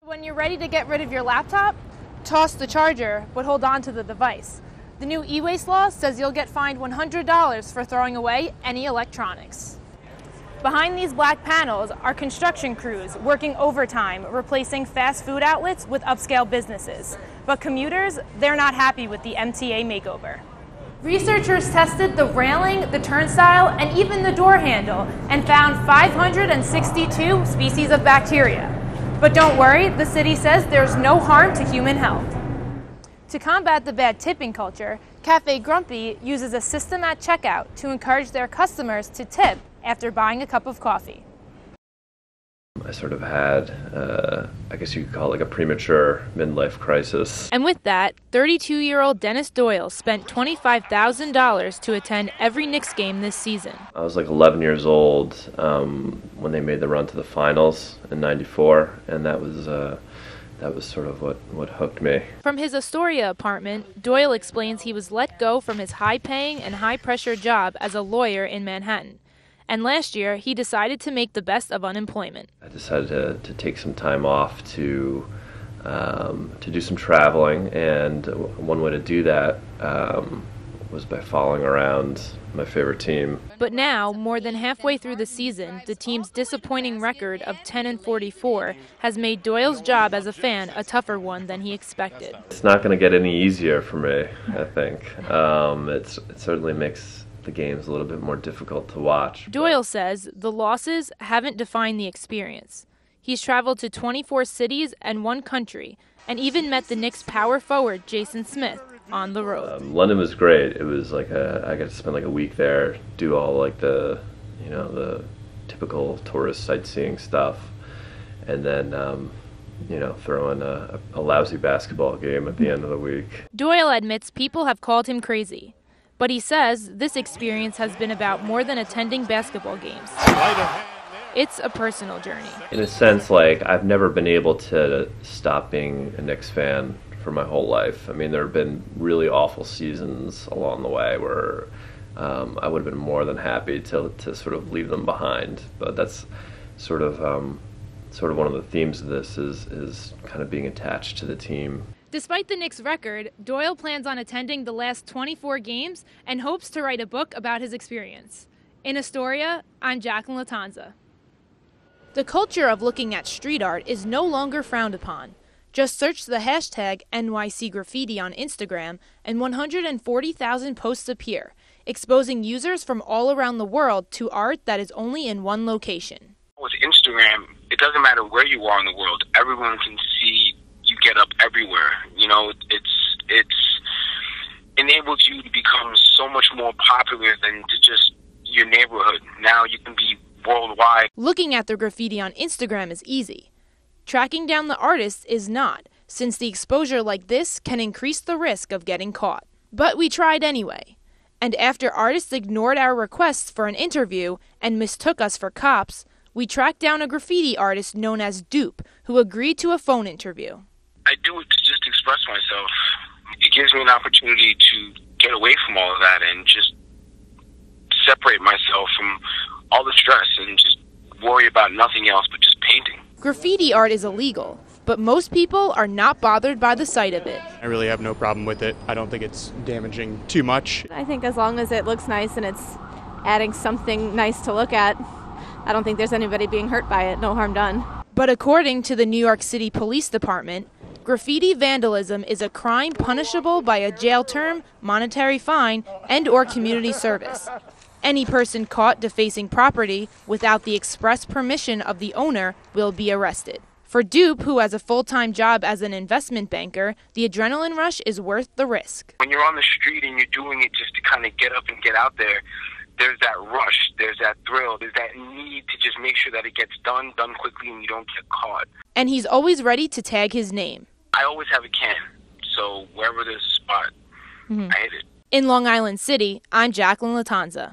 When you're ready to get rid of your laptop, toss the charger, but hold on to the device. The new e-waste law says you'll get fined $100 for throwing away any electronics. Behind these black panels are construction crews working overtime, replacing fast food outlets with upscale businesses. But commuters, they're not happy with the MTA makeover. Researchers tested the railing, the turnstile, and even the door handle and found 562 species of bacteria. But don't worry, the city says there's no harm to human health. To combat the bad tipping culture, Cafe Grumpy uses a system at checkout to encourage their customers to tip after buying a cup of coffee. I sort of had, I guess you could call it like a premature midlife crisis. And with that, 32-year-old Dennis Doyle spent $25,000 to attend every Knicks game this season. I was like 11 years old when they made the run to the finals in '94, and that was sort of what hooked me. From his Astoria apartment, Doyle explains he was let go from his high-paying and high-pressure job as a lawyer in Manhattan. And last year, he decided to make the best of unemployment. I decided to take some time off to do some traveling, and one way to do that was by following around my favorite team. But now, more than halfway through the season, the team's disappointing record of 10-44 has made Doyle's job as a fan a tougher one than he expected. It's not going to get any easier for me, I think. It certainly makes the game's a little bit more difficult to watch. Doyle says the losses haven't defined the experience. He's traveled to 24 cities and 1 country, and even met the Knicks power forward Jason Smith on the road. London was great. It was like I got to spend like a week there, do all like the typical tourist sightseeing stuff, and then throw in a lousy basketball game at the end of the week. Doyle admits people have called him crazy. But he says this experience has been about more than attending basketball games. It's a personal journey. In a sense, like, I've never been able to stop being a Knicks fan for my whole life. I mean, there have been really awful seasons along the way where I would have been more than happy to sort of leave them behind. But that's sort of one of the themes of this is kind of being attached to the team. Despite the Knicks' record, Doyle plans on attending the last 24 games and hopes to write a book about his experience. In Astoria, I'm Jaclyn Lattanza. The culture of looking at street art is no longer frowned upon. Just search the hashtag NYC Graffiti on Instagram and 140,000 posts appear, exposing users from all around the world to art that is only in one location. With Instagram, it doesn't matter where you are in the world. Everyone can see you get up everywhere. It's enabled you to become so much more popular than to just your neighborhood. Now you can be worldwide. Looking at the graffiti on Instagram is easy. Tracking down the artists is not, since the exposure like this can increase the risk of getting caught. But we tried anyway. And after artists ignored our requests for an interview and mistook us for cops, we tracked down a graffiti artist known as Dupe, who agreed to a phone interview. I do it to just express myself. It gives me an opportunity to get away from all of that and just separate myself from all the stress and just worry about nothing else but just painting. Graffiti art is illegal, but most people are not bothered by the sight of it. I really have no problem with it. I don't think it's damaging too much. I think as long as it looks nice and it's adding something nice to look at, I don't think there's anybody being hurt by it. No harm done. But according to the New York City Police Department, graffiti vandalism is a crime punishable by a jail term, monetary fine, and/or community service. Any person caught defacing property without the express permission of the owner will be arrested. For Dupe, who has a full-time job as an investment banker, the adrenaline rush is worth the risk. When you're on the street and you're doing it just to kind of get up and get out there, there's that rush, there's that thrill, there's that need to just make sure that it gets done quickly and you don't get caught. And he's always ready to tag his name. I always have a can, so wherever there's a spot, I hit it. In Long Island City, I'm Jaclyn Lattanza.